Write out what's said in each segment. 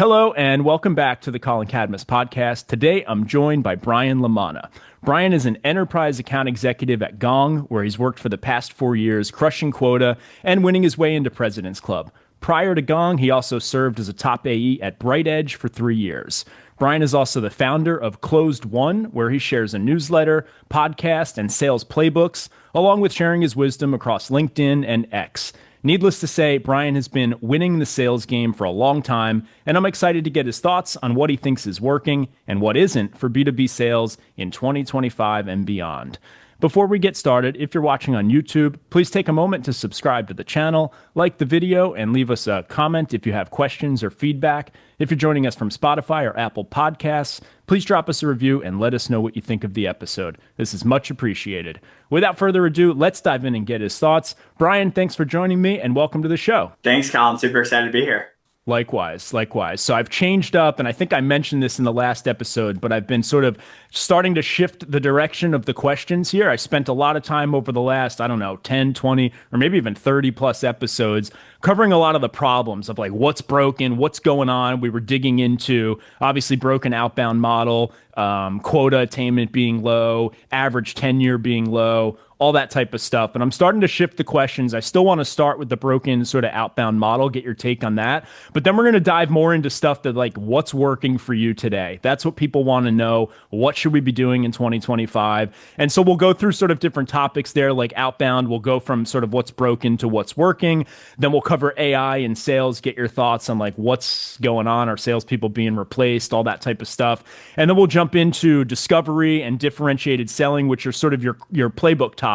Hello, and welcome back to the Collin Cadmus Podcast. Today, I'm joined by Brian LaManna. Brian is an enterprise account executive at Gong, where he's worked for the past 4 years, crushing quota and winning his way into President's Club. Prior to Gong, he also served as a top AE at BrightEdge for 3 years. Brian is also the founder of ClosedWon, where he shares a newsletter, podcast, and sales playbooks, along with sharing his wisdom across LinkedIn and X. Needless to say, Brian has been winning the sales game for a long time, and I'm excited to get his thoughts on what he thinks is working and what isn't for B2B sales in 2025 and beyond. Before we get started, if you're watching on YouTube, please take a moment to subscribe to the channel, like the video, and leave us a comment if you have questions or feedback. If you're joining us from Spotify or Apple Podcasts, please drop us a review and let us know what you think of the episode. This is much appreciated. Without further ado, let's dive in and get his thoughts. Brian, thanks for joining me and welcome to the show. Thanks, Collin. Super excited to be here. Likewise. So I've changed up, and I think I mentioned this in the last episode, but I've been sort of starting to shift the direction of the questions here. I spent a lot of time over the last, 10, 20, or maybe even 30 plus episodes covering a lot of the problems of like what's broken, what's going on. We were digging into obviously broken outbound model, quota attainment being low, average tenure being low, all that type of stuff. And I'm starting to shift the questions. I still want to start with the broken sort of outbound model, get your take on that. But then we're going to dive more into stuff that like what's working for you today. That's what people want to know. What should we be doing in 2025? And so we'll go through sort of different topics there, like outbound. We'll go from sort of what's broken to what's working. Then we'll cover AI and sales, get your thoughts on like what's going on, are salespeople being replaced, all that type of stuff. And then we'll jump into discovery and differentiated selling, which are sort of your playbook topics.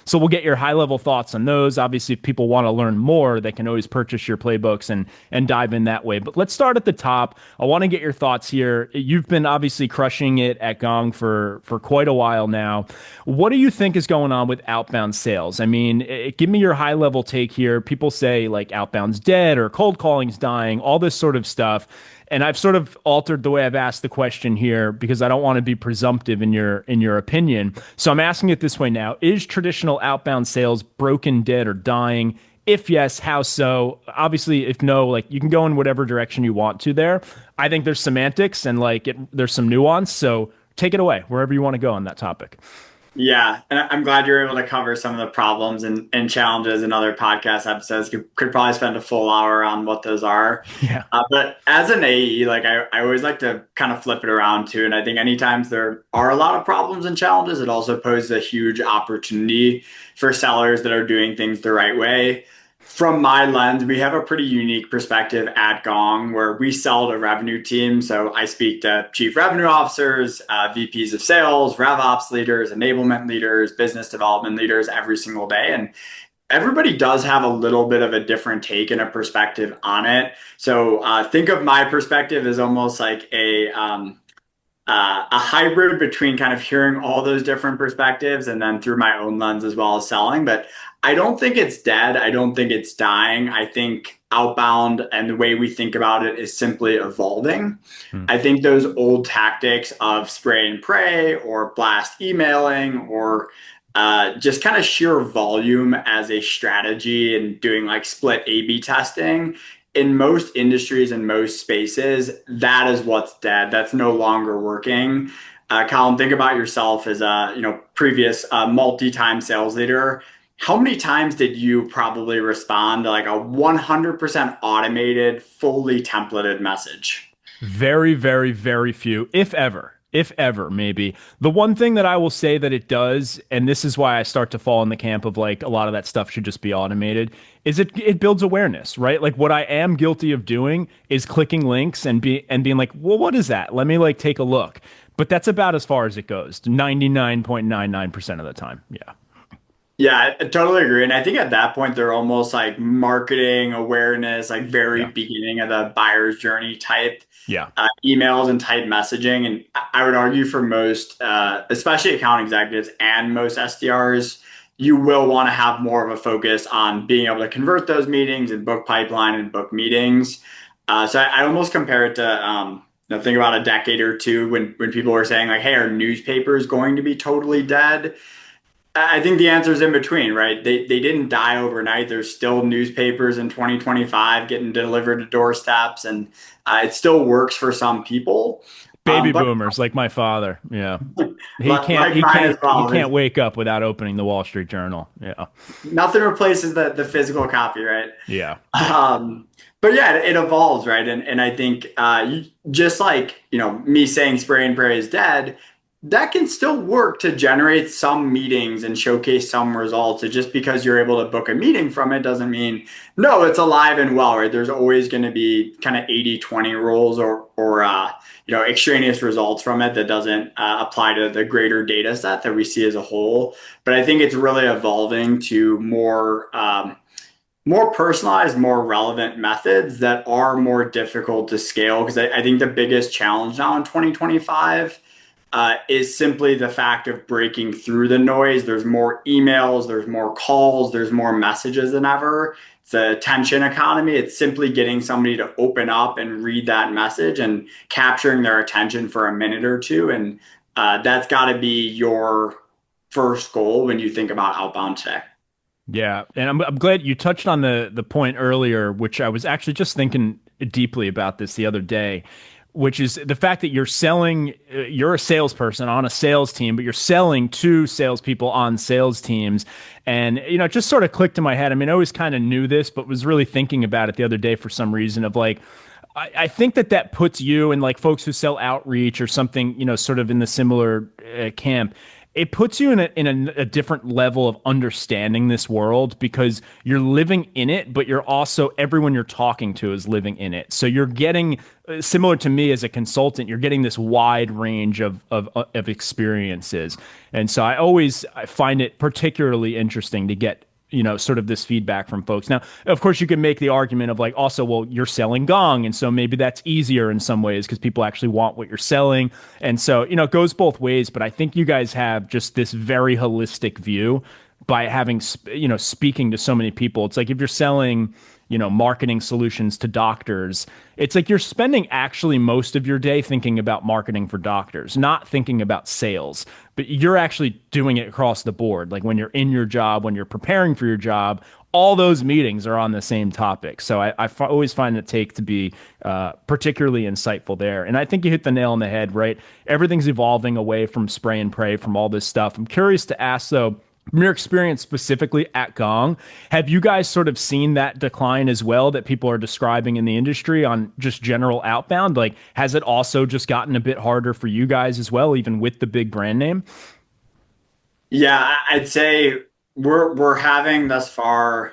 So we'll get your high level thoughts on those. Obviously, if people want to learn more, they can always purchase your playbooks and dive in that way. But let's start at the top. I want to get your thoughts here. You've been obviously crushing it at Gong for quite a while now. What do you think is going on with outbound sales? I mean, give me your high level take here. People say like outbound's dead or cold calling's dying, all this sort of stuff. And I've sort of altered the way I've asked the question here because I don't want to be presumptive in your opinion. So I'm asking it this way now. Is traditional outbound sales broken, dead, or dying? If yes, how so? Obviously, if no, like you can go in whatever direction you want to there. I think there's semantics and there's some nuance. So take it away wherever you want to go on that topic. Yeah, and I'm glad you're able to cover some of the problems and challenges in other podcast episodes. Could probably spend a full hour on what those are. Yeah. But as an AE, I always like to kind of flip it around too. And I think anytime there are a lot of problems and challenges, it also poses a huge opportunity for sellers that are doing things the right way. From my lens, we have a pretty unique perspective at Gong where we sell to revenue teams. So I speak to chief revenue officers, VPs of sales, RevOps leaders, enablement leaders, business development leaders every single day. And everybody does have a little bit of a different take and a perspective on it. So think of my perspective as almost like a hybrid between kind of hearing all those different perspectives and then through my own lens as well as selling. But I don't think it's dead. I don't think it's dying. I think outbound and the way we think about it is simply evolving. I think those old tactics of spray and pray or blast emailing or just kind of sheer volume as a strategy and doing like split A/B testing in most industries and most spaces, that is what's dead. That's no longer working. Collin, think about yourself as a previous multi-time sales leader. How many times did you probably respond to like a 100% automated, fully templated message? Very, very, very few, if ever, maybe. The one thing that I will say that it does, and this is why I start to fall in the camp of like a lot of that stuff should just be automated, is it builds awareness, right? Like what I am guilty of doing is clicking links and being like, well, what is that? Let me like take a look. But that's about as far as it goes, 99.99% of the time. Yeah. Yeah, I totally agree. And I think at that point, they're almost like marketing awareness, like very beginning of the buyer's journey type emails and type messaging. And I would argue for most, especially account executives and most SDRs, you will want to have more of a focus on being able to convert those meetings and book pipeline and book meetings. So I almost compare it to think about a decade or two when people were saying like, hey, our newspaper is going to be totally dead. I think the answer is in between, right? They didn't die overnight. There's still newspapers in 2025 getting delivered to doorsteps, and it still works for some people. Baby But boomers like my father. Yeah. like mine as He well. can't wake up without opening the Wall Street Journal. Yeah. Nothing replaces the physical copy, right? Yeah. Um, but yeah, it evolves, right? And I think just like me saying spray and pray is dead, that can still work to generate some meetings and showcase some results. So just because you're able to book a meeting from it doesn't mean no, it's alive and well, right? There's always going to be kind of 80-20 rules or extraneous results from it that doesn't apply to the greater data set that we see as a whole. But I think it's really evolving to more personalized, more relevant methods that are more difficult to scale. Because I think the biggest challenge now in 2025 is simply the fact of breaking through the noise. There's more emails, there's more calls, there's more messages than ever. It's an attention economy. It's simply getting somebody to open up and read that message and capturing their attention for a minute or two. And that's got to be your first goal when you think about outbound today. Yeah, and I'm glad you touched on the point earlier, which I was actually just thinking deeply about this the other day, which is the fact that you're a salesperson on a sales team, but you're selling to salespeople on sales teams. And, it just sort of clicked in my head. I mean, I always kind of knew this, but was really thinking about it the other day for some reason of like, I think that puts you and like folks who sell outreach or something, sort of in the similar camp. It puts you in a different level of understanding this world because you're living in it, but you're also everyone you're talking to is living in it. So you're getting similar to me as a consultant. You're getting this wide range of experiences, and so I find it particularly interesting to get sort of this feedback from folks. Now, of course, you could make the argument of like, also, well, you're selling Gong. And so maybe that's easier in some ways because people actually want what you're selling. And so, it goes both ways. But I think you guys have just this very holistic view by having, speaking to so many people. It's like if you're selling, marketing solutions to doctors, it's like you're spending actually most of your day thinking about marketing for doctors, not thinking about sales, but you're actually doing it across the board. Like when you're in your job, when you're preparing for your job, all those meetings are on the same topic. So I always find the take to be particularly insightful there. And I think you hit the nail on the head, right? Everything's evolving away from spray and pray, from all this stuff. I'm curious to ask, though, from your experience specifically at Gong, have you guys sort of seen that decline as well that people are describing in the industry on just general outbound? Like, has it also just gotten a bit harder for you guys as well, even with the big brand name? Yeah, I'd say we're having thus far.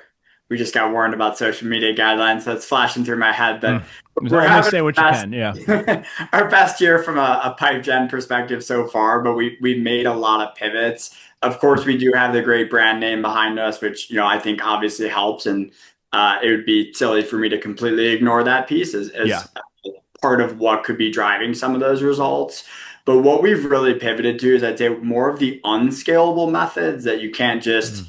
We just got warned about social media guidelines, so it's flashing through my head. But we're Only having say what you can, yeah. our best year from a pipe gen perspective so far. But we've made a lot of pivots. Of course, we do have the great brand name behind us, which I think obviously helps, and it would be silly for me to completely ignore that piece as Yeah. part of what could be driving some of those results. But what we've really pivoted to is I'd say more of the unscalable methods that you can't just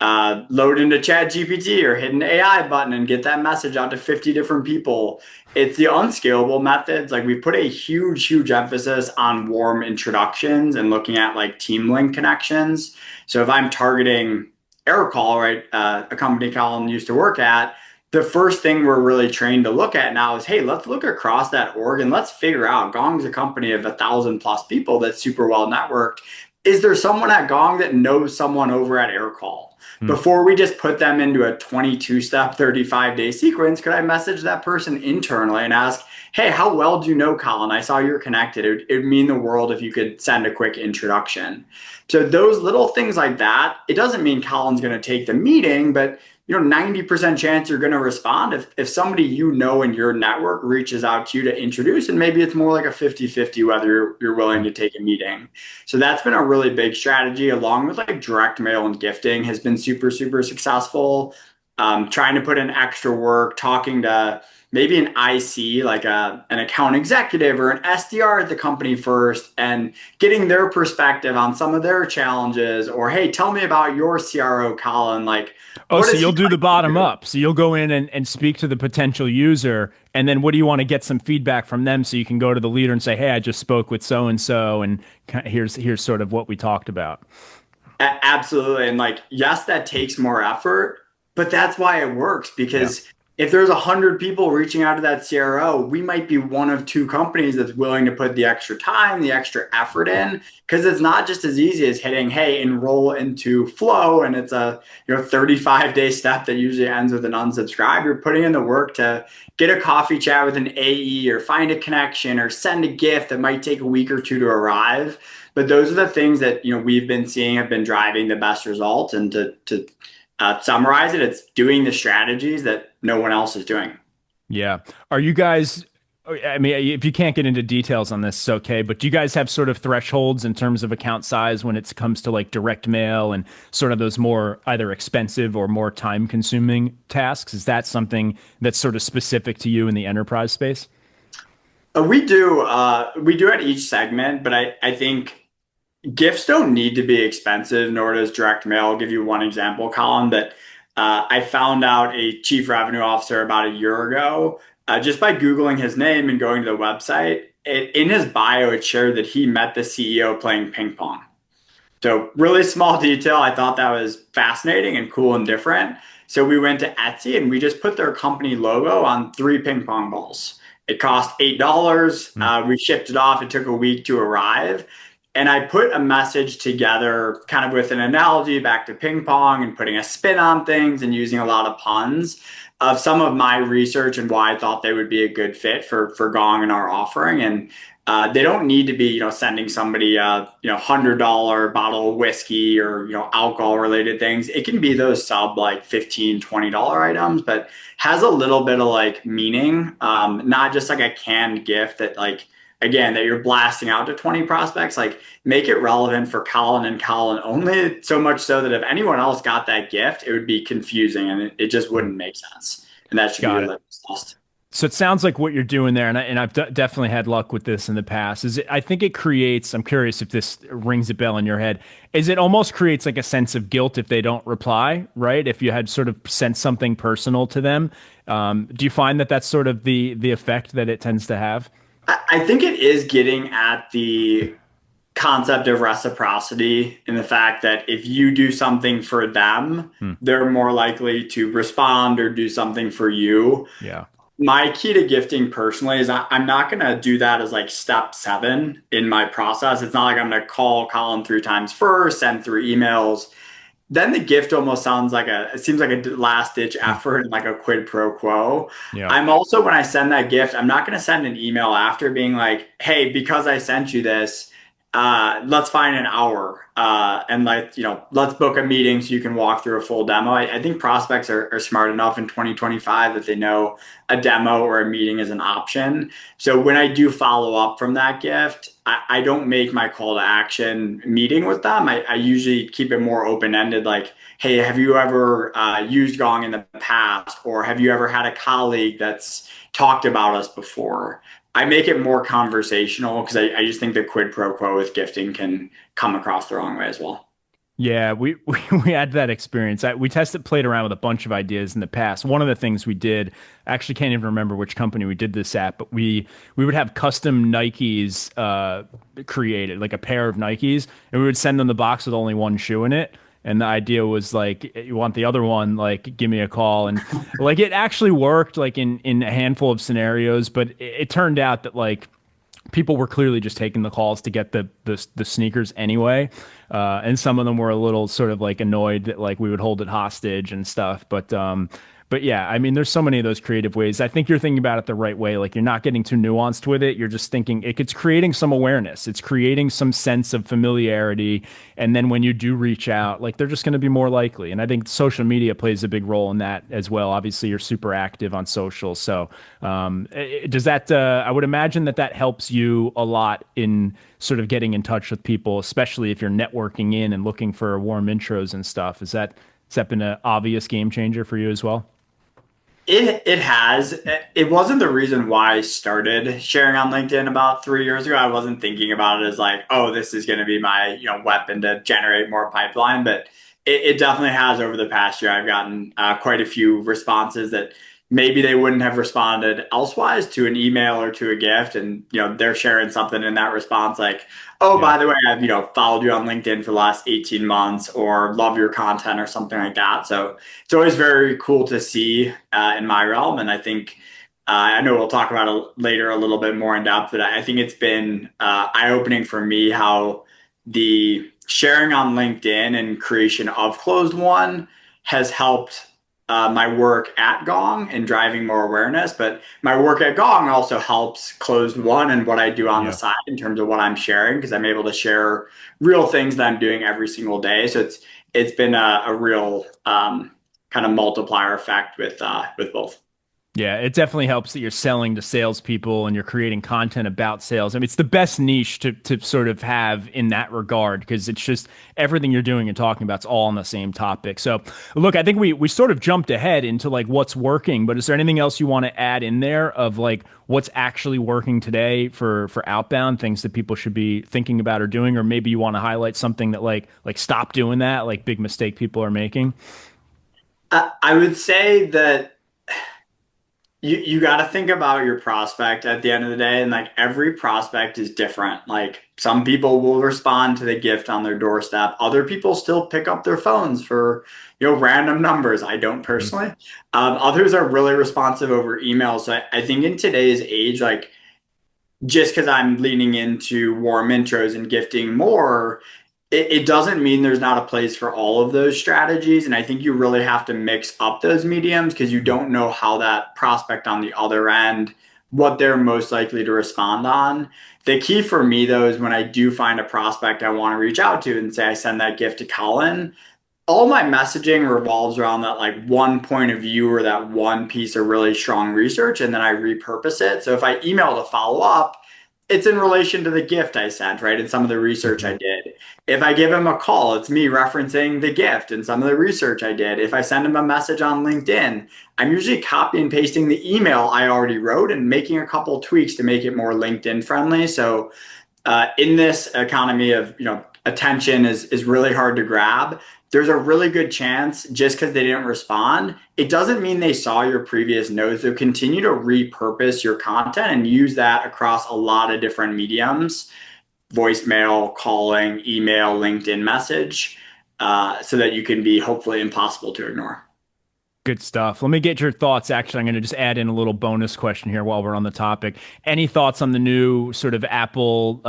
load into Chat GPT or hit an AI button and get that message out to 50 different people. It's the unscalable methods. Like we put a huge emphasis on warm introductions and looking at like team link connections. So if I'm targeting Aircall, right, a company Collin used to work at, the first thing we're really trained to look at now is, hey, let's look across that org and let's figure out Gong's a company of 1,000+ people that's super well networked. Is there someone at Gong that knows someone over at Aircall? Before we just put them into a 22-step, 35-day sequence, could I message that person internally and ask, hey, how well do you know Collin? I saw you're connected. It would mean the world if you could send a quick introduction. So those little things like that, it doesn't mean Collin's going to take the meeting, but 90% chance you're going to respond if somebody in your network reaches out to you to introduce, and maybe it's more like a 50-50 whether you're willing to take a meeting. So that's been a really big strategy, along with like direct mail and gifting has been super successful. Trying to put in extra work, talking to maybe an IC, like an account executive or an SDR at the company first, and getting their perspective on some of their challenges, or, hey, tell me about your CRO, Collin, like, so you'll do the bottom up. So you'll go in and speak to the potential user. And then what do you want to get some feedback from them so you can go to the leader and say, hey, I just spoke with so-and-so and here's sort of what we talked about. Absolutely. And like, yes, that takes more effort, but that's why it works because if there's 100 people reaching out to that CRO, we might be one of two companies that's willing to put the extra time, the extra effort in, because it's not just as easy as hitting, hey, enroll into Flow, and it's a 35-day step that usually ends with an unsubscribe. You're putting in the work to get a coffee chat with an AE or find a connection or send a gift that might take a week or two to arrive. But those are the things that we've been seeing have been driving the best results. And to summarize it, it's doing the strategies that no one else is doing. Yeah. Are you guys, I mean, if you can't get into details on this, it's okay, but do you guys have sort of thresholds in terms of account size when it comes to like direct mail and sort of those more either expensive or more time consuming tasks? Is that something that's sort of specific to you in the enterprise space? We do at each segment, but I think gifts don't need to be expensive, nor does direct mail. I'll give you one example, Colin, that I found out a chief revenue officer about a year ago, just by Googling his name and going to the website. In his bio, it shared that he met the CEO playing ping pong. So really small detail. I thought that was fascinating and cool and different. So we went to Etsy and we just put their company logo on 3 ping pong balls. It cost $8. We shipped it off. It took a week to arrive. And I put a message together kind of with an analogy back to ping pong and putting a spin on things and using a lot of puns of some of my research and why I thought they would be a good fit for Gong and our offering. And they don't need to be, sending somebody a, $100 bottle of whiskey or, alcohol related things. It can be those sub like $15, $20 items, but has a little bit of like meaning, not just like a canned gift that like, again, that you're blasting out to 20 prospects, like make it relevant for Collin and Collin only, so much so that if anyone else got that gift, it would be confusing and it just wouldn't make sense. And that should be Got your it. litmus test. So it sounds like what you're doing there, and I've definitely had luck with this in the past. I think it creates. I'm curious if this rings a bell in your head. Is it almost creates like a sense of guilt if they don't reply, right? If you had sort of sent something personal to them, do you find that that's sort of the effect that it tends to have? I think it is getting at the concept of reciprocity in the fact that if you do something for them, Hmm. they're more likely to respond or do something for you. Yeah. My key to gifting personally is I'm not going to do that as like step 7 in my process. It's not like I'm going to call Colin 3 times first, send 3 emails. Then the gift almost sounds like it seems like a last ditch Hmm. effort and like a quid pro quo. Yeah. I'm also, when I send that gift, I'm not going to send an email after being like, hey, because I sent you this, let's find an hour and like, let's book a meeting so you can walk through a full demo. I think prospects are smart enough in 2025 that they know a demo or a meeting is an option. So when I do follow up from that gift, I don't make my call to action meeting with them. I usually keep it more open ended, like, hey, have you ever used Gong in the past? Or have you ever had a colleague that's talked about us before? I make it more conversational because I just think the quid pro quo with gifting can come across the wrong way as well. Yeah, we had that experience. We played around with a bunch of ideas in the past. One of the things we did, I actually can't even remember which company we did this at, but we would have custom Nikes created, like a pair of Nikes, and we would send them the box with only one shoe in it. And the idea was like, you want the other one, like, give me a call. And like, it actually worked, like in a handful of scenarios, but it turned out that like people were clearly just taking the calls to get the sneakers anyway, and some of them were a little sort of like annoyed that like we would hold it hostage and stuff. But yeah, I mean, there's so many of those creative ways. I think you're thinking about it the right way. Like you're not getting too nuanced with it. You're just thinking it's creating some awareness. It's creating some sense of familiarity. And then when you do reach out, like they're just going to be more likely. And I think social media plays a big role in that as well. Obviously, you're super active on social. So does that, I would imagine that that helps you a lot in sort of getting in touch with people, especially if you're networking in and looking for warm intros and stuff. Has that been an obvious game changer for you as well? It has. It wasn't the reason why I started sharing on LinkedIn about 3 years ago. I wasn't thinking about it as like, oh, this is going to be my weapon to generate more pipeline. But it definitely has over the past year. I've gotten quite a few responses that maybe they wouldn't have responded elsewise to an email or to a gift. And, they're sharing something in that response like, oh, Yeah. by the way, I've, followed you on LinkedIn for the last 18 months or love your content or something like that. So it's always very cool to see in my realm. And I think, I know we'll talk about it later a little bit more in depth, but I think it's been eye-opening for me how the sharing on LinkedIn and creation of Closed One has helped my work at Gong and driving more awareness. But my work at Gong also helps Closed One and what I do on the Yeah. side in terms of what I'm sharing, because I'm able to share real things that I'm doing every single day. So it's been a real kind of multiplier effect with both. Yeah, it definitely helps that you're selling to salespeople and you're creating content about sales. I mean, it's the best niche to sort of have in that regard because it's just everything you're doing and talking about is all on the same topic. So, look, I think we sort of jumped ahead into like what's working, but is there anything else you want to add in there of like what's actually working today for Outbound, things that people should be thinking about or doing, or maybe you want to highlight something that like stop doing that, like big mistake people are making? I would say that you got to think about your prospect at the end of the day, and like every prospect is different. Like some people will respond to the gift on their doorstep, other people still pick up their phones for random numbers. I don't personally. Others are really responsive over email. So I think in today's age, like just because I'm leaning into warm intros and gifting more, it doesn't mean there's not a place for all of those strategies. And I think you really have to mix up those mediums because you don't know how that prospect on the other end, what they're most likely to respond on. The key for me, though, is when I do find a prospect I want to reach out to and say I send that gift to Collin, all my messaging revolves around that like one point of view or that one piece of really strong research, and then I repurpose it. So if I email to follow up, it's in relation to the gift I sent, right? And some of the research I Mhm. did. If I give him a call, it's me referencing the gift and some of the research I did. If I send him a message on LinkedIn, I'm usually copy and pasting the email I already wrote and making a couple tweaks to make it more LinkedIn friendly. So in this economy of attention is really hard to grab, there's a really good chance just because they didn't respond, it doesn't mean they saw your previous notes. So continue to repurpose your content and use that across a lot of different mediums: voicemail, calling, email, LinkedIn message, so that you can be hopefully impossible to ignore. Good stuff. Let me get your thoughts. Actually, I'm going to just add in a little bonus question here while we're on the topic. Any thoughts on the new sort of Apple,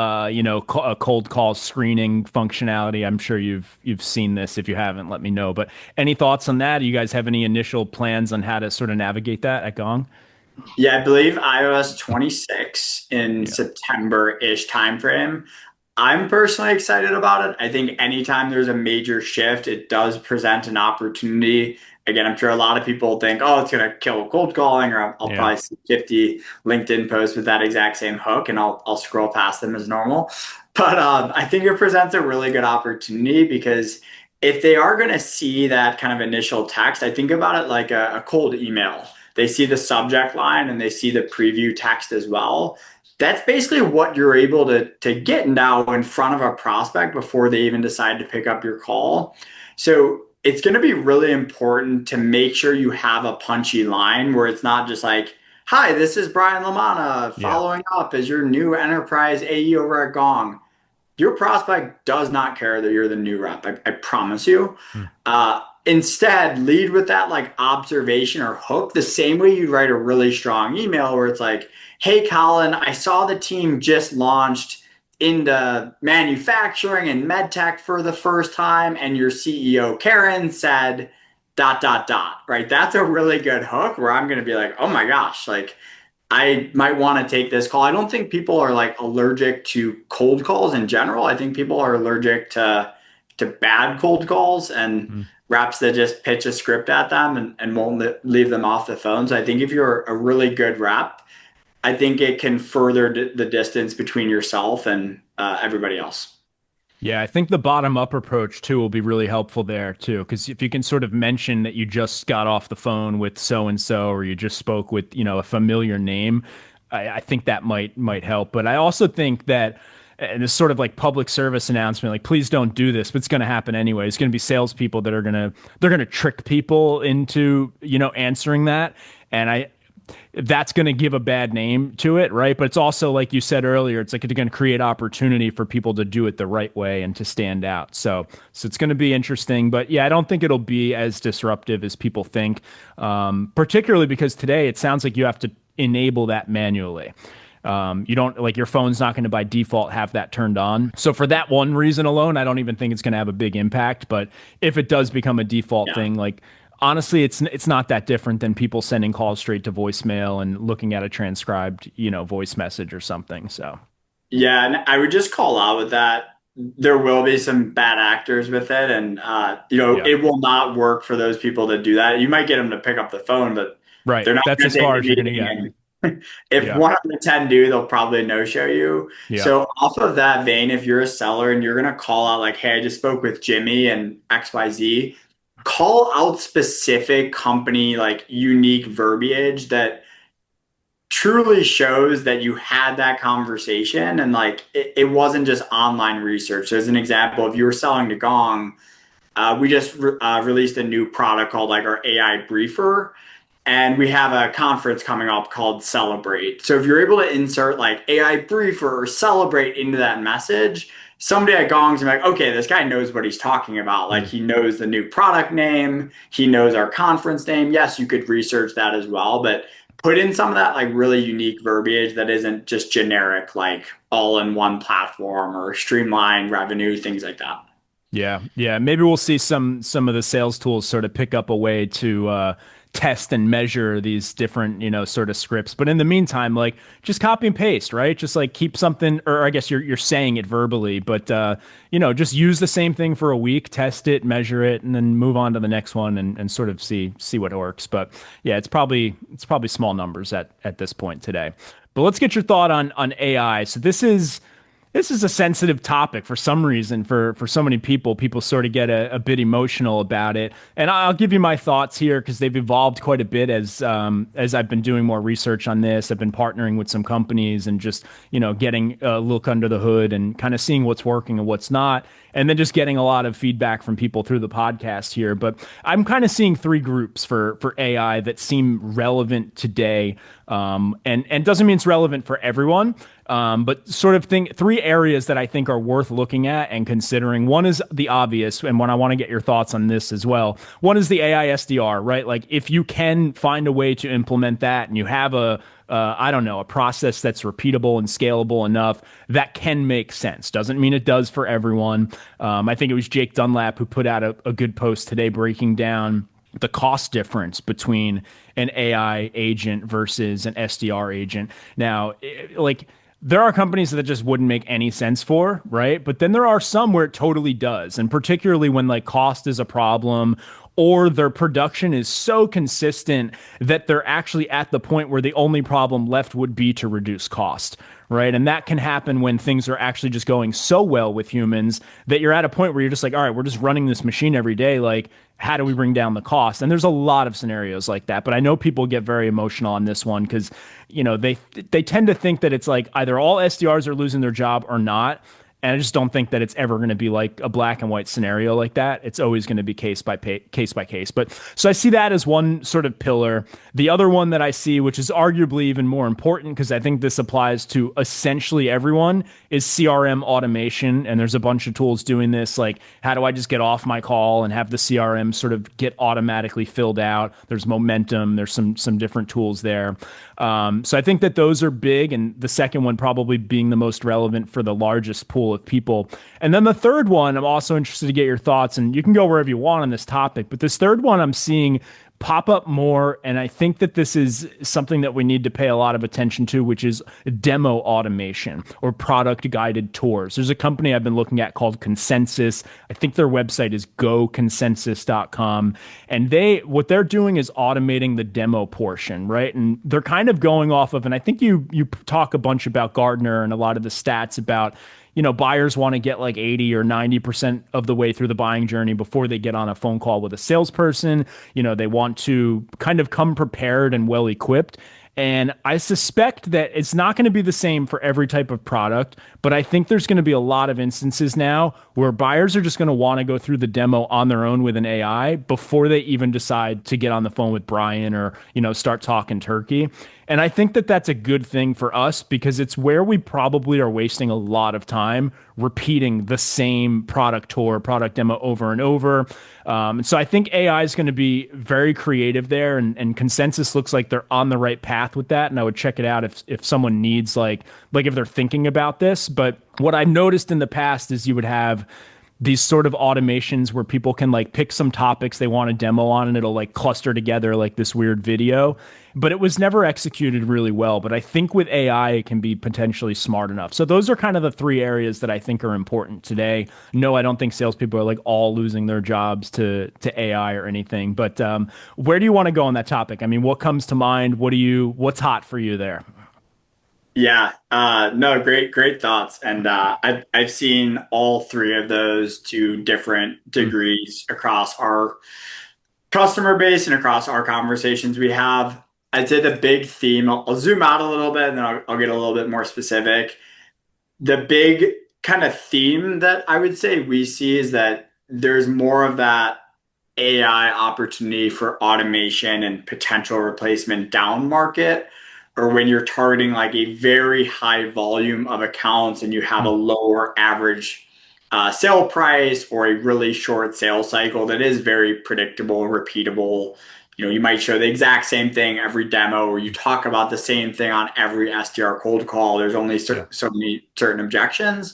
cold call screening functionality? I'm sure you've seen this. If you haven't, let me know. But any thoughts on that? Do you guys have any initial plans on how to sort of navigate that at Gong? Yeah, I believe iOS 26 in Yeah. September-ish timeframe. I'm personally excited about it. I think anytime there's a major shift, it does present an opportunity. Again, I'm sure a lot of people think, oh, it's going to kill cold calling, or I'll Yeah. probably see 50 LinkedIn posts with that exact same hook, and I'll scroll past them as normal. But I think it presents a really good opportunity because if they are going to see that kind of initial text, I think about it like a cold email. They see the subject line and they see the preview text as well. That's basically what you're able to get now in front of a prospect before they even decide to pick up your call. So it's going to be really important to make sure you have a punchy line where it's not just like, hi, this is Brian LaManna Yeah. following up as your new enterprise AE over at Gong. Your prospect does not care that you're the new rep. I promise you. Hmm. Instead, lead with that like observation or hook, the same way you'd write a really strong email where it's like, hey, Collin, I saw the team just launched into manufacturing and medtech for the first time, and your CEO, Karen, said, dot, dot, dot, right? That's a really good hook where I'm going to be like, oh my gosh, like I might want to take this call. I don't think people are like allergic to cold calls in general. I think people are allergic to bad cold calls and Hmm. reps that just pitch a script at them and won't leave them off the phone. So I think if you're a really good rep, I think it can further the distance between yourself and everybody else. Yeah, I think the bottom up approach too will be really helpful there too. Because if you can sort of mention that you just got off the phone with so and so, or you just spoke with, a familiar name, I think that might help. But I also think that, and this sort of like public service announcement, like please don't do this, but it's going to happen anyway. It's going to be salespeople that are they're gonna trick people into, answering that. And that's going to give a bad name to it, right? But it's also, like you said earlier, it's like it's going to create opportunity for people to do it the right way and to stand out. So it's going to be interesting. But yeah, I don't think it'll be as disruptive as people think, particularly because today it sounds like you have to enable that manually. You don't like your phone's not going to by default have that turned on. So for that one reason alone, I don't even think it's going to have a big impact. But if it does become a default thing, like honestly, it's not that different than people sending calls straight to voicemail and looking at a transcribed, voice message or something. So Yeah, and I would just call out with that. There will be some bad actors with it, and yeah, it will not work for those people to do that. You might get them to pick up the phone, but right. they're not That's going as to take far the as you're going to meeting. get. And if Yeah, 1 out of 10 do, they'll probably no show you. yeah. So off of that vein, if you're a seller and you're going to call out like, "Hey, I just spoke with Jimmy and XYZ," call out specific company like unique verbiage that truly shows that you had that conversation and like it wasn't just online research. So as an example, if you were selling to Gong, we just released a new product called like our AI briefer, and we have a conference coming up called Celebrate. So if you're able to insert like AI briefer or Celebrate into that message, somebody at Gong's gonna be like, okay, this guy knows what he's talking about. Like he knows the new product name, he knows our conference name. Yes, you could research that as well, but put in some of that like really unique verbiage that isn't just generic, like all in one platform or streamlined revenue, things like that. Yeah, yeah. Maybe we'll see some of the sales tools sort of pick up a way to test and measure these different, sort of scripts. But in the meantime, like just copy and paste, right? Just like keep something, or I guess you're saying it verbally, but just use the same thing for a week, test it, measure it, and then move on to the next one and sort of see what works. But yeah, it's probably small numbers at this point today. But let's get your thought on AI. So this is a sensitive topic for some reason for so many people. People sort of get a bit emotional about it, and I'll give you my thoughts here because they've evolved quite a bit as I've been doing more research on this. I've been partnering with some companies and just getting a look under the hood and kind of seeing what's working and what's not, and then just getting a lot of feedback from people through the podcast here. But I'm kind of seeing three groups for AI that seem relevant today, and doesn't mean it's relevant for everyone. But sort of three areas that I think are worth looking at and considering. One is the obvious, and when I want to get your thoughts on this as well. One is the AI SDR, right? Like if you can find a way to implement that and you have I don't know, a process that's repeatable and scalable enough, that can make sense. Doesn't mean it does for everyone. I think it was Jake Dunlap who put out a good post today breaking down the cost difference between an AI agent versus an SDR agent. Now, there are companies that just wouldn't make any sense for, right? But then there are some where it totally does. And particularly when like cost is a problem or their production is so consistent that they're actually at the point where the only problem left would be to reduce cost, right? And that can happen when things are actually just going so well with humans that you're at a point where you're just like, all right, we're just running this machine every day. Like, how do we bring down the cost? And there's a lot of scenarios like that, but I know people get very emotional on this one because, they tend to think that it's like either all SDRs are losing their job or not. And I just don't think that it's ever going to be like a black and white scenario like that. It's always going to be case by case. But so I see that as one sort of pillar. The other one that I see, which is arguably even more important, because I think this applies to essentially everyone, is CRM automation. And there's a bunch of tools doing this. Like, how do I just get off my call and have the CRM sort of get automatically filled out? There's Momentum. There's some different tools there. So I think that those are big. And the second one probably being the most relevant for the largest pool of people. And then the third one, I'm also interested to get your thoughts, and you can go wherever you want on this topic, but this third one I'm seeing pop up more, and I think that this is something that we need to pay a lot of attention to, which is demo automation or product guided tours. There's a company I've been looking at called Consensus. I think their website is goconsensus.com, and what they're doing is automating the demo portion, right? And they're kind of going off of, and I think you talk a bunch about Gartner and a lot of the stats about buyers want to get like 80 or 90% of the way through the buying journey before they get on a phone call with a salesperson. They want to kind of come prepared and well equipped. And I suspect that it's not going to be the same for every type of product, but I think there's going to be a lot of instances now where buyers are just going to want to go through the demo on their own with an AI before they even decide to get on the phone with Brian or, start talking turkey. And I think that that's a good thing for us because it's where we probably are wasting a lot of time repeating the same product tour, product demo over and over. And so I think AI is going to be very creative there, and Consensus looks like they're on the right path with that. And I would check it out if someone needs like if they're thinking about this. But what I've noticed in the past is you would have these sort of automations where people can like pick some topics they want to demo on and it'll like cluster together like this weird video, but it was never executed really well. But I think with AI it can be potentially smart enough. So those are kind of the three areas that I think are important today. No, I don't think salespeople are like all losing their jobs to AI or anything, but where do you want to go on that topic? I mean, what comes to mind? What's hot for you there? Yeah, no, great thoughts. And I've seen all three of those to different degrees across our customer base and across our conversations we have. I'd say the big theme, I'll zoom out a little bit and then I'll get a little bit more specific. The big kind of theme that I would say we see is that there's more of that AI opportunity for automation and potential replacement down market, or when you're targeting like a very high volume of accounts and you have a lower average sale price or a really short sales cycle that is very predictable, repeatable. You might show the exact same thing every demo, or you talk about the same thing on every SDR cold call. There's only so many certain objections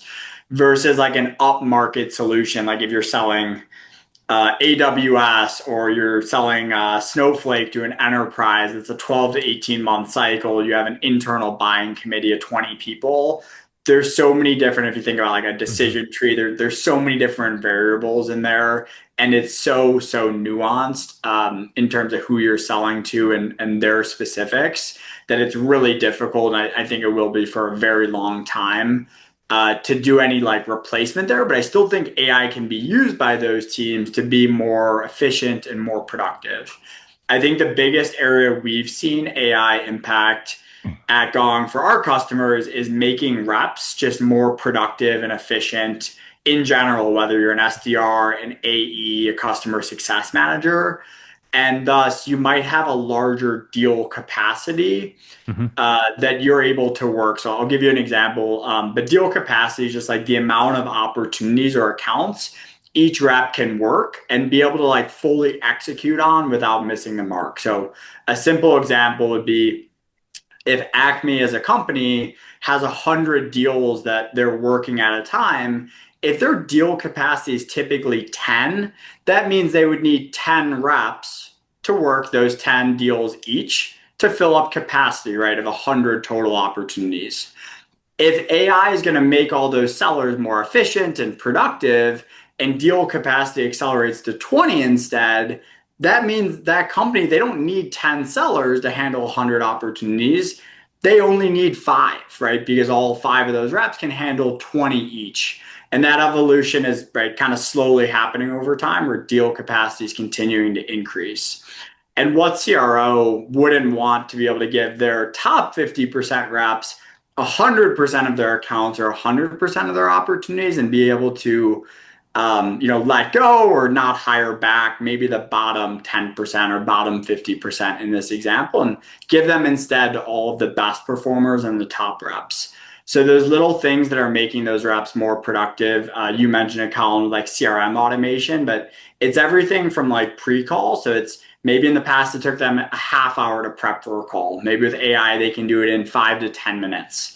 versus like an upmarket solution. Like if you're selling AWS or you're selling Snowflake to an enterprise, it's a 12 to 18 month cycle. You have an internal buying committee of 20 people. There's so many different, if you think about like a decision tree, there's so many different variables in there. And it's so nuanced in terms of who you're selling to and their specifics that it's really difficult. And I think it will be for a very long time to do any like replacement there. But I still think AI can be used by those teams to be more efficient and more productive. I think the biggest area we've seen AI impact at Gong for our customers is making reps just more productive and efficient in general, whether you're an SDR, an AE, a customer success manager. And thus you might have a larger deal capacity that you're able to work. So I'll give you an example. The deal capacity is just like the amount of opportunities or accounts each rep can work and be able to like fully execute on without missing the mark. So a simple example would be if Acme as a company has 100 deals that they're working at a time, if their deal capacity is typically 10, that means they would need 10 reps to work those 10 deals each to fill up capacity, right, of 100 total opportunities. If AI is going to make all those sellers more efficient and productive and deal capacity accelerates to 20 instead, that means that company, they don't need 10 sellers to handle 100 opportunities. They only need 5, right? Because all 5 of those reps can handle 20 each. And that evolution is right, kind of slowly happening over time where deal capacity is continuing to increase. And what CRO wouldn't want to be able to give their top 50% reps 100% of their accounts or 100% of their opportunities and be able to let go or not hire back maybe the bottom 10% or bottom 50% in this example and give them instead all of the best performers and the top reps. So those little things that are making those reps more productive, you mentioned a Collin like CRM automation, but it's everything from like pre-call. So it's maybe in the past it took them a half hour to prep for a call. Maybe with AI, they can do it in 5 to 10 minutes.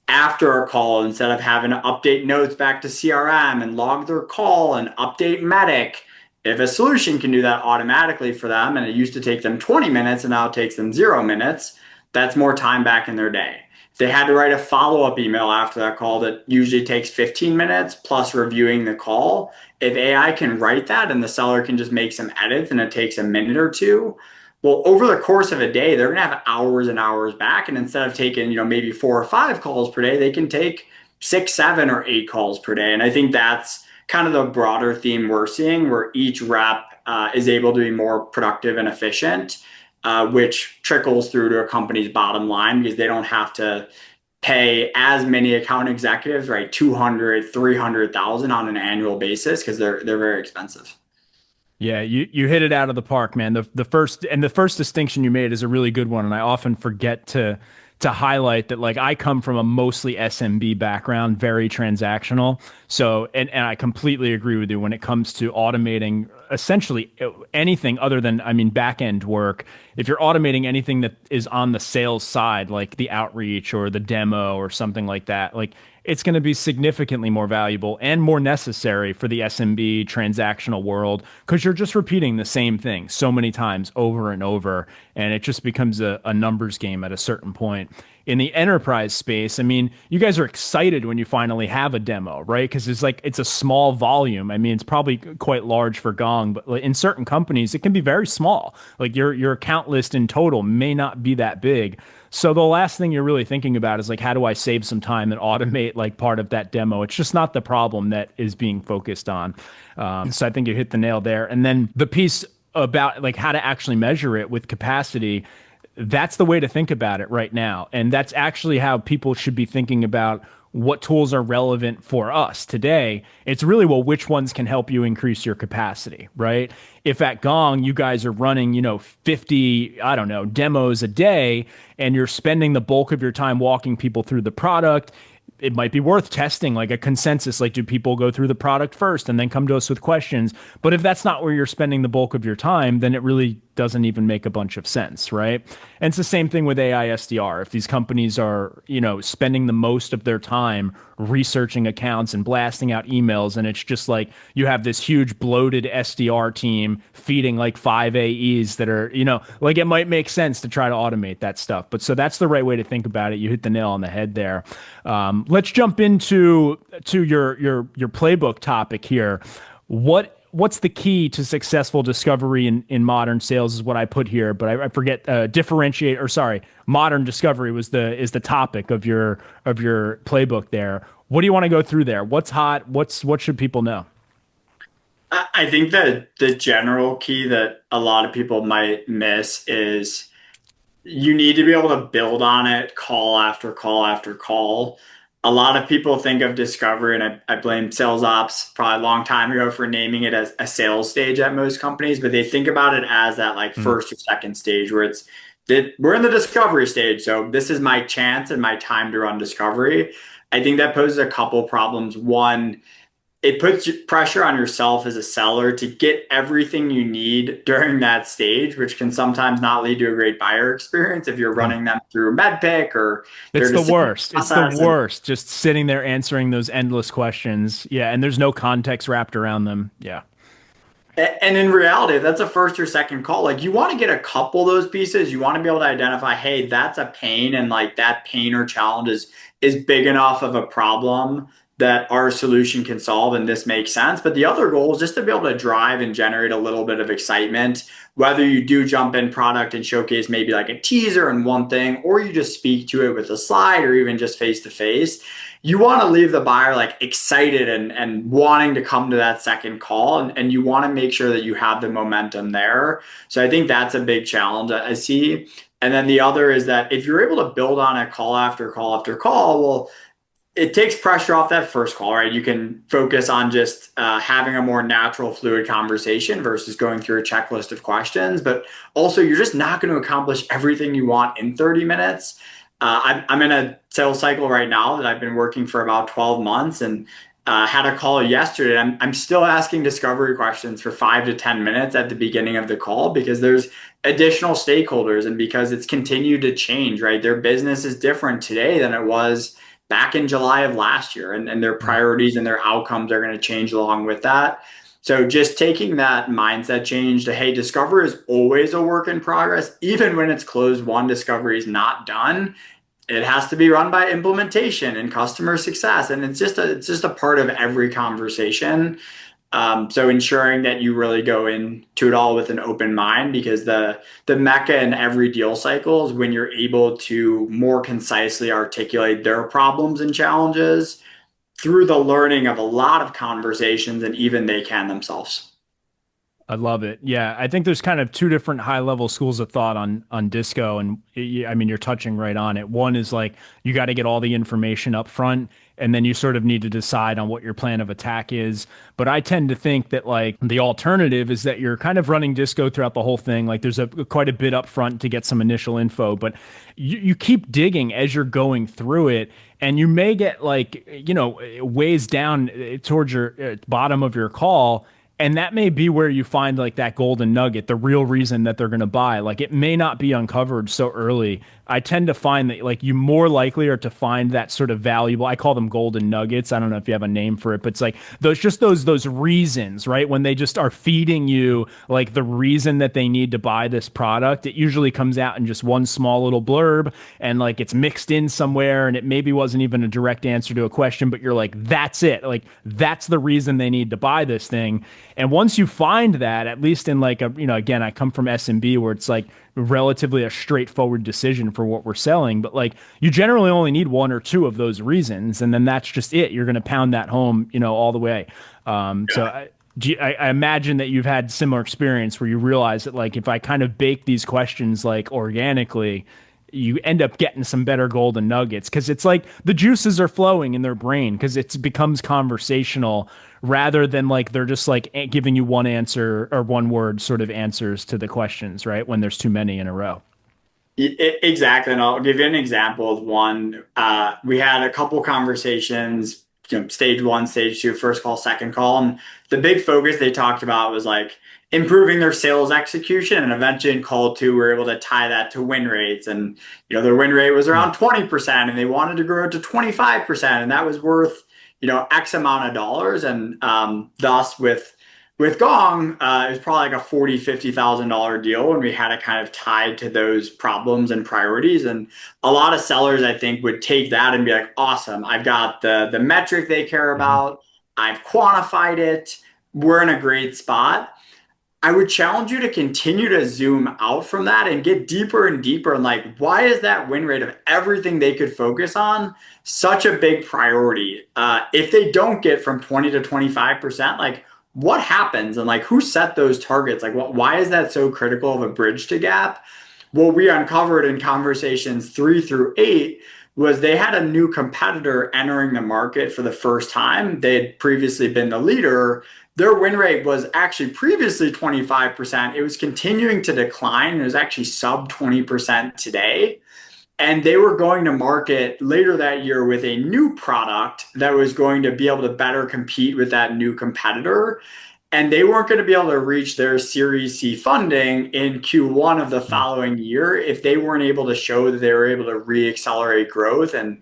After a call, instead of having to update notes back to CRM and log their call and update Medic, if a solution can do that automatically for them, and it used to take them 20 minutes and now it takes them 0 minutes, that's more time back in their day. If they had to write a follow-up email after that call that usually takes 15 minutes plus reviewing the call, if AI can write that and the seller can just make some edits and it takes a minute or two, well, over the course of a day, they're going to have hours and hours back. And instead of taking, maybe 4 or 5 calls per day, they can take 6, 7, or 8 calls per day. And I think that's kind of the broader theme we're seeing where each rep is able to be more productive and efficient which trickles through to a company's bottom line because they don't have to pay as many account executives, right? 200, 300,000 on an annual basis because they're very expensive. Yeah, you hit it out of the park, man. The first distinction you made is a really good one, and I often forget to highlight that like I come from a mostly SMB background, very transactional. So and I completely agree with you when it comes to automating essentially anything other than I mean back end work. If you're automating anything that is on the sales side, like the outreach or the demo or something like that, like it's going to be significantly more valuable and more necessary for the SMB transactional world because you're just repeating the same thing so many times over and over. And it just becomes a numbers game at a certain point. In the enterprise space, I mean, you guys are excited when you finally have a demo, right? Because it's a small volume. I mean, it's probably quite large for Gong, but like, in certain companies, it can be very small. Like your account list in total may not be that big. So the last thing you're really thinking about is like, how do I save some time and automate like part of that demo? It's just not the problem that is being focused on. So I think you hit the nail there. And then the piece about like how to actually measure it with capacity, that's the way to think about it right now. And that's actually how people should be thinking about what tools are relevant for us today. It's really, well, which ones can help you increase your capacity, right? If at Gong, you guys are running, 50, I don't know, demos a day, and you're spending the bulk of your time walking people through the product, it might be worth testing like a consensus. Like, do people go through the product first and then come to us with questions? But if that's not where you're spending the bulk of your time, then it really doesn't even make a bunch of sense, right? And it's the same thing with AI SDR. If these companies are, spending the most of their time researching accounts and blasting out emails, and it's just like you have this huge bloated SDR team feeding like 5 AEs that are, like it might make sense to try to automate that stuff. But so that's the right way to think about it. You hit the nail on the head there. Let's jump into your playbook topic here. What's the key to successful discovery in modern sales is what I put here, but I forget modern discovery is the topic of your playbook there. What do you want to go through there? What's hot? What should people know? I think that the general key that a lot of people might miss is you need to be able to build on it call after call after call. A lot of people think of discovery, and I blame sales ops probably a long time ago for naming it as a sales stage at most companies, but they think about it as that like first or second stage where it's that we're in the discovery stage. So this is my chance and my time to run discovery. I think that poses a couple problems. One, it puts pressure on yourself as a seller to get everything you need during that stage, which can sometimes not lead to a great buyer experience if you're running them through MedPick or It's their the decision worst. It's the process. worst. Just sitting there answering those endless questions. Yeah, and there's no context wrapped around them. Yeah. And in reality, if that's a first or second call, like you want to get a couple of those pieces. You want to be able to identify, hey, that's a pain, and like that pain or challenge is big enough of a problem that our solution can solve, and this makes sense. But the other goal is just to be able to drive and generate a little bit of excitement, whether you do jump in product and showcase maybe like a teaser and one thing, or you just speak to it with a slide or even just face to face. You want to leave the buyer like excited and wanting to come to that second call, and you want to make sure that you have the momentum there. So I think that's a big challenge I see. And then the other is that if you're able to build on it call after call after call, well, it takes pressure off that first call, right? You can focus on just having a more natural, fluid conversation versus going through a checklist of questions. But also, you're just not going to accomplish everything you want in 30 minutes. I'm in a sales cycle right now that I've been working for about 12 months and had a call yesterday. I'm still asking discovery questions for 5 to 10 minutes at the beginning of the call because there's additional stakeholders and because it's continued to change, right? Their business is different today than it was back in July of last year, and their priorities and their outcomes are going to change along with that. So just taking that mindset change to, hey, discovery is always a work in progress. Even when it's closed won, discovery is not done. It has to be run by implementation and customer success. And it's just a part of every conversation. So ensuring that you really go into it all with an open mind, because the mecca in every deal cycle is when you're able to more concisely articulate their problems and challenges through the learning of a lot of conversations, and even they can themselves. I love it. Yeah, I think there's kind of two different high level schools of thought on disco, and I mean you're touching right on it. One is like you got to get all the information up front, and then you sort of need to decide on what your plan of attack is. But I tend to think that like the alternative is that you're kind of running disco throughout the whole thing. Like there's a quite a bit up front to get some initial info, but you keep digging as you're going through it, and you may get like ways down towards your bottom of your call, and that may be where you find like that golden nugget, the real reason that they're going to buy. Like it may not be uncovered so early. I tend to find that like you more likely are to find that sort of valuable. I call them golden nuggets. I don't know if you have a name for it, but it's like those reasons, right? When they just are feeding you like the reason that they need to buy this product, it usually comes out in just one small little blurb, and like it's mixed in somewhere, and it maybe wasn't even a direct answer to a question, but you're like, that's it. Like that's the reason they need to buy this thing. And once you find that, at least in like a, again, I come from SMB where it's like relatively a straightforward decision for what we're selling, but like you generally only need one or two of those reasons. And then that's just it. You're going to pound that home, all the way. I imagine that you've had similar experience where you realize that like, if I kind of bake these questions like organically, you end up getting some better golden nuggets because it's like the juices are flowing in their brain because it becomes conversational rather than like they're just like giving you one answer or one word sort of answers to the questions, right? When there's too many in a row. Exactly. And I'll give you an example of one. We had a couple conversations, stage one, stage two, first call, second call. And the big focus they talked about was like improving their sales execution. And eventually in call two, we were able to tie that to win rates. And, their win rate was around 20% and they wanted to grow it to 25%. And that was worth, X amount of dollars. And thus with Gong, it was probably like a $40,000-$50,000 deal, and we had it kind of tied to those problems and priorities. And a lot of sellers, I think, would take that and be like, "Awesome! I've got the metric they care about. I've quantified it. We're in a great spot." I would challenge you to continue to zoom out from that and get deeper and deeper. And like, why is that win rate of everything they could focus on such a big priority? If they don't get from 20 to 25%, like what happens and like who set those targets? Like why is that so critical of a bridge to gap? What we uncovered in conversations 3 through 8 was they had a new competitor entering the market for the first time. They had previously been the leader. Their win rate was actually previously 25%. It was continuing to decline. It was actually sub 20% today. And they were going to market later that year with a new product that was going to be able to better compete with that new competitor. And they weren't going to be able to reach their Series C funding in Q1 of the following year if they weren't able to show that they were able to re-accelerate growth and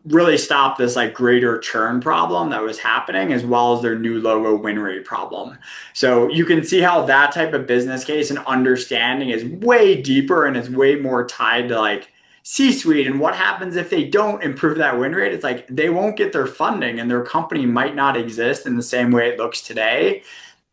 really stop this like greater churn problem that was happening, as well as their new logo win rate problem. So you can see how that type of business case and understanding is way deeper and is way more tied to like C-suite and what happens if they don't improve that win rate. It's like they won't get their funding and their company might not exist in the same way it looks today.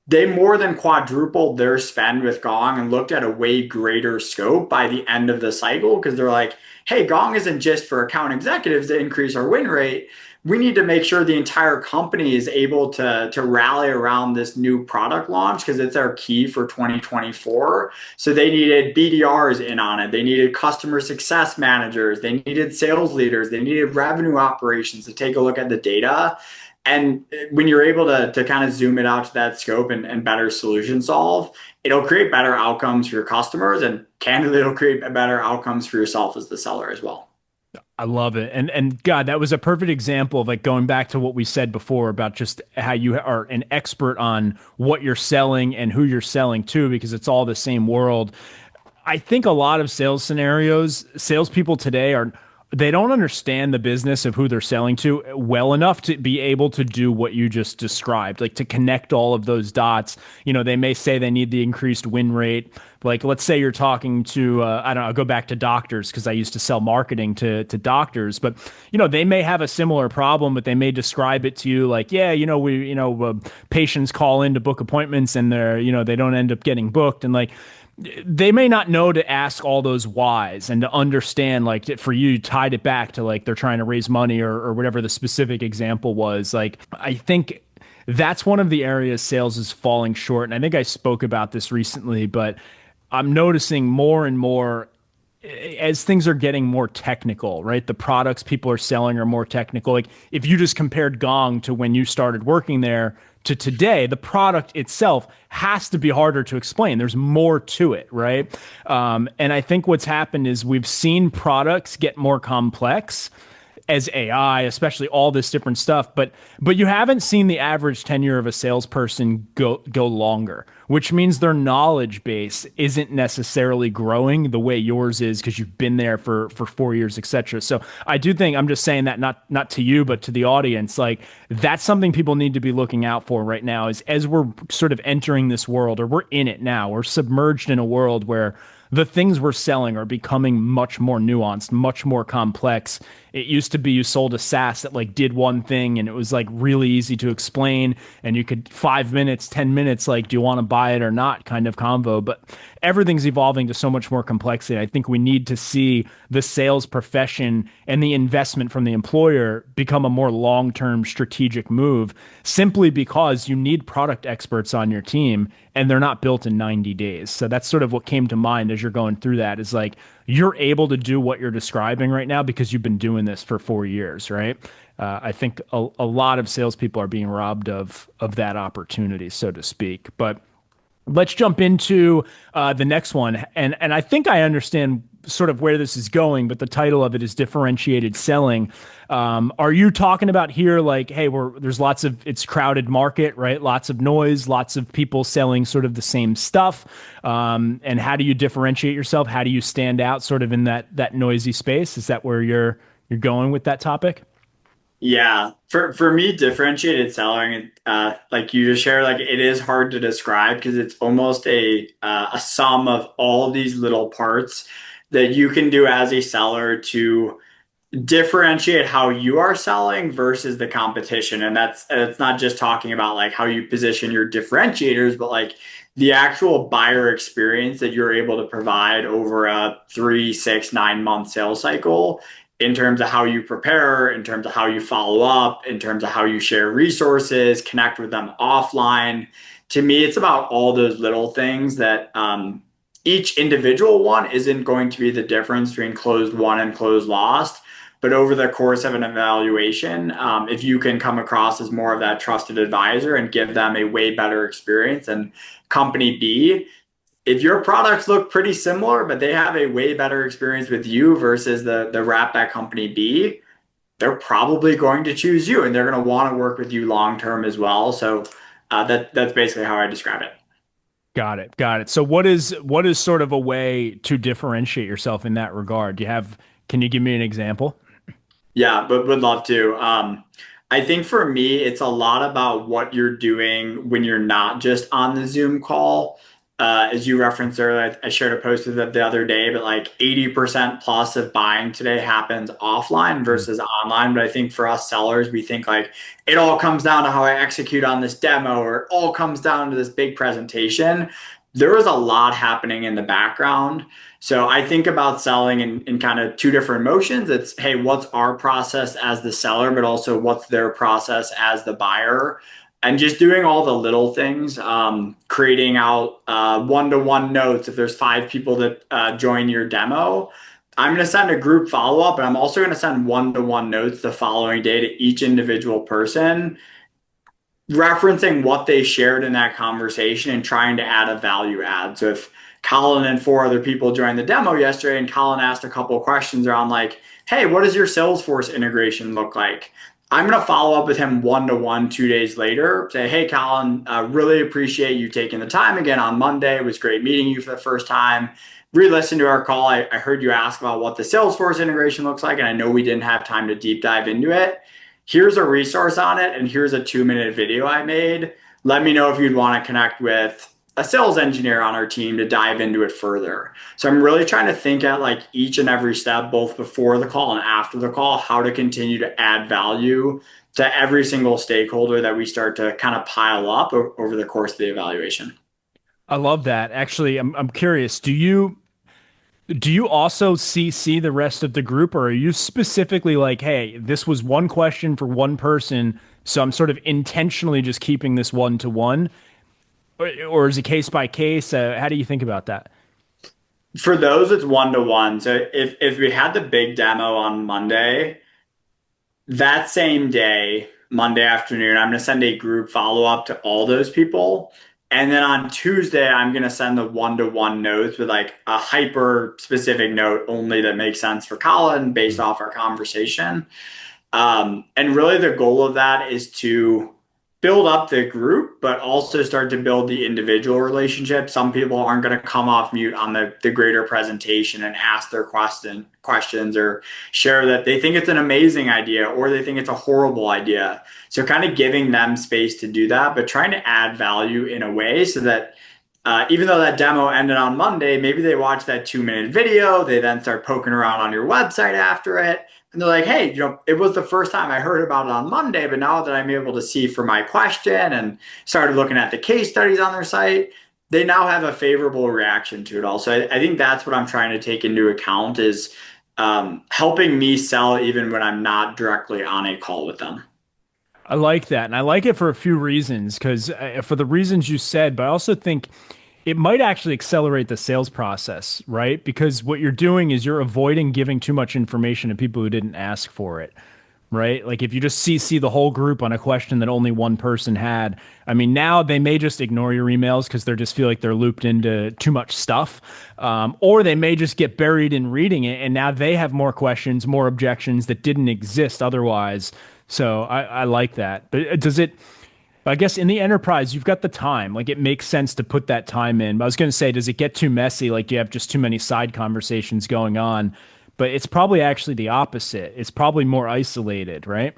They more than quadrupled their spend with Gong and looked at a way greater scope by the end of the cycle because they're like, hey, Gong isn't just for account executives to increase our win rate. We need to make sure the entire company is able to rally around this new product launch because it's our key for 2024. So they needed BDRs in on it. They needed customer success managers. They needed sales leaders. They needed revenue operations to take a look at the data. And when you're able to kind of zoom it out to that scope and better solution solve, it'll create better outcomes for your customers, and candidly, it'll create better outcomes for yourself as the seller as well. I love it. And God, that was a perfect example of like going back to what we said before about just how you are an expert on what you're selling and who you're selling to, because it's all the same world. I think a lot of sales scenarios, salespeople today they don't understand the business of who they're selling to well enough to be able to do what you just described, like to connect all of those dots. They may say they need the increased win rate. Like, let's say you're talking to, I don't know, I'll go back to doctors because I used to sell marketing to doctors, but, they may have a similar problem, but they may describe it to you like, yeah, patients call in to book appointments and they don't end up getting booked. And like, they may not know to ask all those whys and to understand, like, for you tied it back to like they're trying to raise money or whatever the specific example was. Like, I think that's one of the areas sales is falling short. And I think I spoke about this recently, but I'm noticing more and more as things are getting more technical, right? The products people are selling are more technical. Like if you just compared Gong to when you started working there to today, the product itself has to be harder to explain. There's more to it, right? And I think what's happened is we've seen products get more complex as AI, especially all this different stuff. But you haven't seen the average tenure of a salesperson go longer, which means their knowledge base isn't necessarily growing the way yours is because you've been there for 4 years, etc. So I do think I'm just saying that not to you, but to the audience, like that's something people need to be looking out for right now is as we're sort of entering this world, or we're in it now, we're submerged in a world where the things we're selling are becoming much more nuanced, much more complex. It used to be you sold a SaaS that like did one thing and it was like really easy to explain and you could 5 minutes, 10 minutes, like, do you want to buy it or not kind of convo. But everything's evolving to so much more complexity. I think we need to see the sales profession and the investment from the employer become a more long-term strategic move simply because you need product experts on your team and they're not built in 90 days. So that's sort of what came to mind as you're going through that is like, you're able to do what you're describing right now because you've been doing this for 4 years, right? I think a lot of salespeople are being robbed of that opportunity, so to speak. But let's jump into the next one, and I think I understand sort of where this is going, but the title of it is differentiated selling. Are you talking about here like, hey, there's lots of it's crowded market, right? Lots of noise, lots of people selling sort of the same stuff, and how do you differentiate yourself? How do you stand out sort of in that noisy space? Is that where you're going with that topic? Yeah, for me, differentiated selling, like you just shared, like it is hard to describe because it's almost a sum of all these little parts that you can do as a seller to differentiate how you are selling versus the competition. And it's not just talking about like how you position your differentiators, but like the actual buyer experience that you're able to provide over a 3, 6, 9 month sales cycle in terms of how you prepare, in terms of how you follow up, in terms of how you share resources, connect with them offline. To me, it's about all those little things that each individual one isn't going to be the difference between closed won and closed lost. But over the course of an evaluation, if you can come across as more of that trusted advisor and give them a way better experience than company B, if your products look pretty similar, but they have a way better experience with you versus the rep at company B, they're probably going to choose you and they're going to want to work with you long term as well. So that's basically how I describe it. Got it. Got it. So what is sort of a way to differentiate yourself in that regard? Can you give me an example? Yeah, but would love to. I think for me, it's a lot about what you're doing when you're not just on the Zoom call. As you referenced earlier, I shared a post with it the other day, but like 80% plus of buying today happens offline versus online. But I think for us sellers, we think like it all comes down to how I execute on this demo, or it all comes down to this big presentation. There is a lot happening in the background. So I think about selling in kind of two different motions. It's, hey, what's our process as the seller, but also what's their process as the buyer? And just doing all the little things, creating out one-to-one notes. If there's 5 people that join your demo, I'm going to send a group follow-up, and I'm also going to send one-to-one notes the following day to each individual person, referencing what they shared in that conversation and trying to add a value add. So if Collin and 4 other people joined the demo yesterday and Collin asked a couple of questions around like, hey, what does your Salesforce integration look like? I'm going to follow up with him one-to-one 2 days later. Say, hey, Collin, really appreciate you taking the time again on Monday. It was great meeting you for the first time. Re-listened to our call. I heard you ask about what the Salesforce integration looks like, and I know we didn't have time to deep dive into it. Here's a resource on it, and here's a 2-minute video I made. Let me know if you'd want to connect with a sales engineer on our team to dive into it further. So I'm really trying to think at like each and every step, both before the call and after the call, how to continue to add value to every single stakeholder that we start to kind of pile up over the course of the evaluation. I love that. Actually, I'm curious. Do you also see the rest of the group, or are you specifically like, hey, this was one question for one person, So I'm sort of intentionally just keeping this one to one, or is it case by case? How do you think about that? For those, it's one to one. So if we had the big demo on Monday, that same day, Monday afternoon, I'm going to send a group follow up to all those people. And then on Tuesday, I'm going to send the one to one notes with like a hyper specific note only that makes sense for Collin based off our conversation. And really, the goal of that is to build up the group, but also start to build the individual relationship. Some people aren't going to come off mute on the greater presentation and ask their questions or share that they think it's an amazing idea or they think it's a horrible idea. So, kind of giving them space to do that, but trying to add value in a way so that even though that demo ended on Monday, maybe they watch that 2 minute video, they then start poking around on your website after it. And they're like, hey, it was the first time I heard about it on Monday, but now that I'm able to see for my question and started looking at the case studies on their site, they now have a favorable reaction to it all. So I think that's what I'm trying to take into account is helping me sell even when I'm not directly on a call with them. I like that. And I like it for a few reasons, because for the reasons you said, but I also think it might actually accelerate the sales process, right? Because what you're doing is you're avoiding giving too much information to people who didn't ask for it, right? Like if you just see the whole group on a question that only one person had, I mean, now they may just ignore your emails because they just feel like they're looped into too much stuff, or they may just get buried in reading it, and now they have more questions, more objections that didn't exist otherwise. So I like that. But does it? I guess in the enterprise, you've got the time. Like it makes sense to put that time in. But I was going to say, does it get too messy? Like you have just too many side conversations going on? But it's probably actually the opposite. It's probably more isolated, right?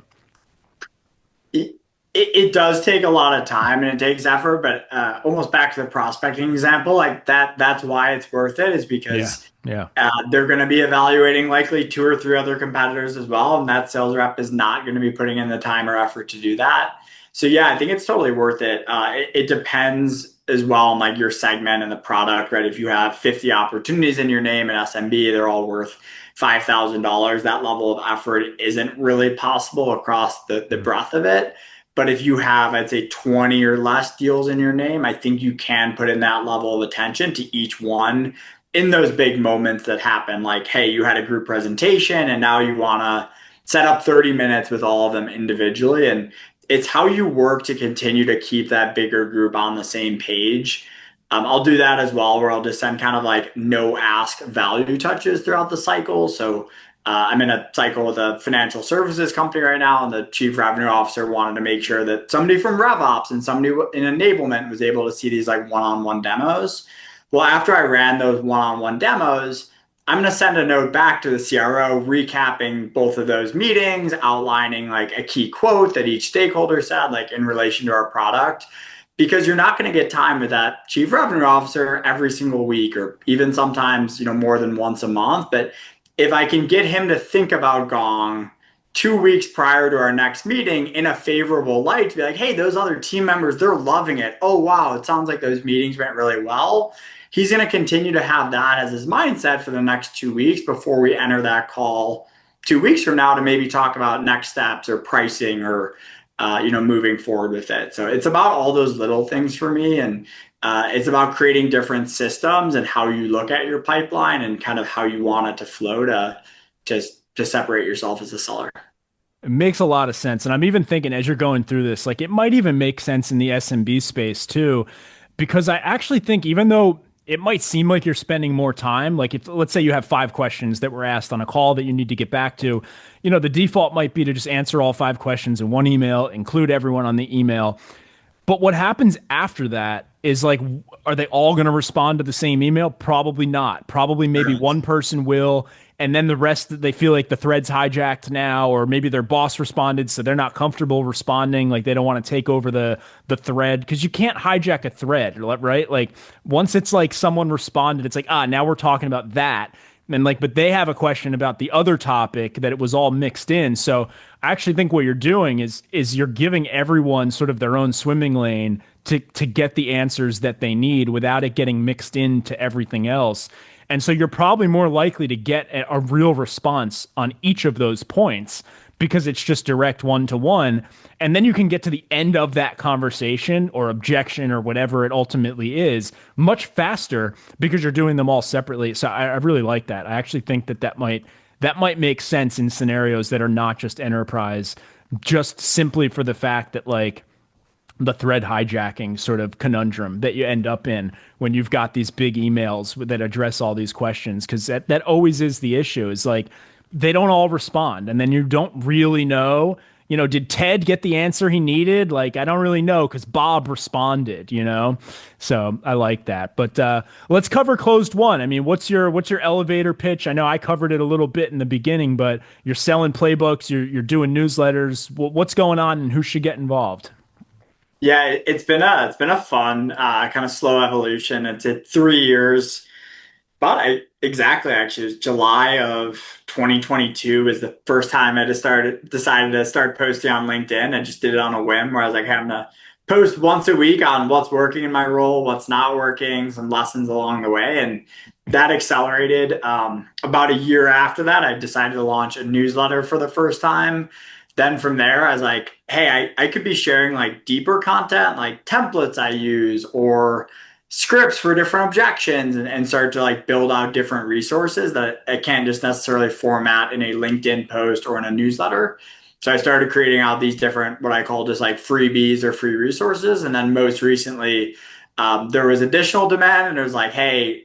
It does take a lot of time and it takes effort, but almost back to the prospecting example, like that's why it's worth it is Yeah. because Yeah. they're going to be evaluating likely two or three other competitors as well. And that sales rep is not going to be putting in the time or effort to do that. So yeah, I think it's totally worth it. It depends as well on like your segment and the product, right? If you have 50 opportunities in your name and SMB, they're all worth $5,000. That level of effort isn't really possible across the breadth of it. But if you have, I'd say 20 or less deals in your name, I think you can put in that level of attention to each one in those big moments that happen. Like, hey, you had a group presentation and now you want to set up 30 minutes with all of them individually. And it's how you work to continue to keep that bigger group on the same page. I'll do that as well, where I'll just send kind of like no ask value touches throughout the cycle. So I'm in a cycle with a financial services company right now, and the chief revenue officer wanted to make sure that somebody from RevOps and somebody in enablement was able to see these like one-on-one demos. Well, after I ran those one-on-one demos, I'm going to send a note back to the CRO recapping both of those meetings, outlining like a key quote that each stakeholder said, like in relation to our product, because you're not going to get time with that chief revenue officer every single week or even sometimes, more than once a month. But if I can get him to think about Gong 2 weeks prior to our next meeting in a favorable light, to be like, hey, those other team members, they're loving it. Oh, wow, it sounds like those meetings went really well. He's going to continue to have that as his mindset for the next 2 weeks before we enter that call 2 weeks from now to maybe talk about next steps or pricing or, moving forward with it. So it's about all those little things for me. And it's about creating different systems and how you look at your pipeline and kind of how you want it to flow to separate yourself as a seller. It makes a lot of sense. And I'm even thinking as you're going through this, like it might even make sense in the SMB space too, because I actually think even though it might seem like you're spending more time, like if let's say you have 5 questions that were asked on a call that you need to get back to, the default might be to just answer all 5 questions in one email, include everyone on the email. But what happens after that is like, are they all going to respond to the same email? Probably not. Probably maybe one person will. And then the rest, they feel like the thread's hijacked now, or maybe their boss responded, so they're not comfortable responding. Like they don't want to take over the thread because you can't hijack a thread, right? Like once it's like someone responded, it's like, now we're talking about that. And like, but they have a question about the other topic that it was all mixed in. So I actually think what you're doing is you're giving everyone sort of their own swimming lane to get the answers that they need without it getting mixed into everything else. And so you're probably more likely to get a real response on each of those points because it's just direct one-to-one. And then you can get to the end of that conversation or objection or whatever it ultimately is much faster because you're doing them all separately. So I really like that. I actually think that might make sense in scenarios that are not just enterprise, just simply for the fact that like the thread hijacking sort of conundrum that you end up in when you've got these big emails that address all these questions. Because that always is the issue, is like they don't all respond. And then you don't really know, did Ted get the answer he needed? Like, I don't really know because Bob responded, So I like that. But let's cover closed one. I mean, what's your elevator pitch? I know I covered it a little bit in the beginning, but you're selling playbooks, you're doing newsletters. What's going on and who should get involved? Yeah, it's been a fun kind of slow evolution. It's 3 years. Exactly, actually, it was July of 2022 is the first time I decided to start posting on LinkedIn. I just did it on a whim where I was like having to post once a week on what's working in my role, what's not working, some lessons along the way. And that accelerated. About a year after that, I decided to launch a newsletter for the first time. Then from there, I was like, hey, I could be sharing like deeper content, like templates I use or scripts for different objections, and start to like build out different resources that I can't just necessarily format in a LinkedIn post or in a newsletter. So I started creating out these different, what I call just like freebies or free resources. And then most recently, there was additional demand and it was like, hey,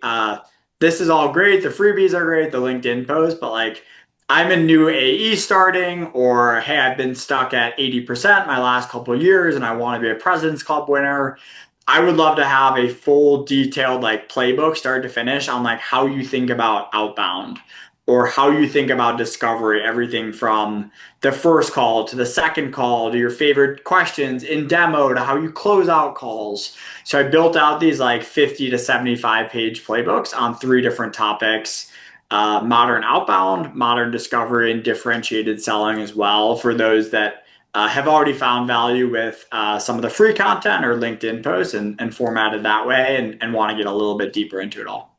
this is all great. The freebies are great, the LinkedIn post, but like, I'm a new AE starting, or hey, I've been stuck at 80% my last couple of years and I want to be a President's Club winner. I would love to have a full detailed like playbook start to finish on like how you think about outbound or how you think about discovery, everything from the first call to the second call to your favorite questions in demo to how you close out calls. So I built out these like 50 to 75 page playbooks on 3 different topics. Modern outbound, modern discovery, and differentiated selling as well for those that have already found value with some of the free content or LinkedIn posts and formatted that way and want to get a little bit deeper into it all.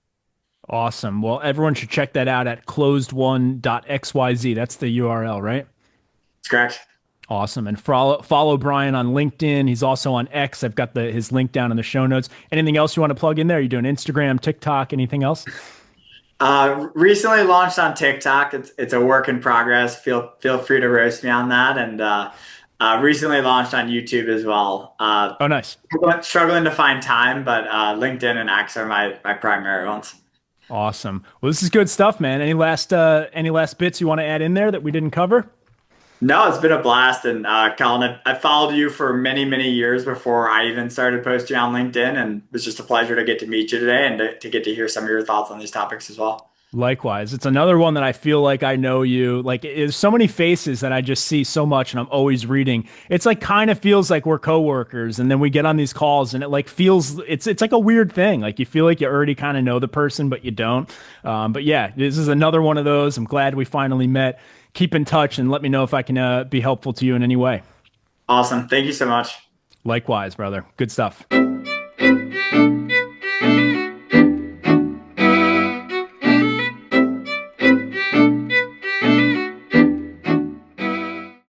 Awesome. Well, everyone should check that out at ClosedWon.xyz. That's the URL, right? That's correct. Awesome. And follow Brian on LinkedIn. He's also on X. I've got his link down in the show notes. Anything else you want to plug in there? You're doing Instagram, TikTok, anything else? Recently launched on TikTok. It's a work in progress. Feel free to roast me on that. And recently launched on YouTube as well. Oh, nice. Struggling to find time, but LinkedIn and X are my primary ones. Awesome. Well, this is good stuff, man. Any last bits you want to add in there that we didn't cover? No, it's been a blast. And Collin, I followed you for many, many years before I even started posting on LinkedIn. And it was just a pleasure to get to meet you today and to get to hear some of your thoughts on these topics as well. Likewise. It's another one that I feel like I know you. Like, there's so many faces that I just see so much and I'm always reading. It's like kind of feels like we're coworkers, and then we get on these calls and it like feels it's like a weird thing. Like you feel like you already kind of know the person, but you don't. But yeah, this is another one of those. I'm glad we finally met. Keep in touch and let me know if I can be helpful to you in any way. Awesome. Thank you so much. Likewise, brother. Good stuff.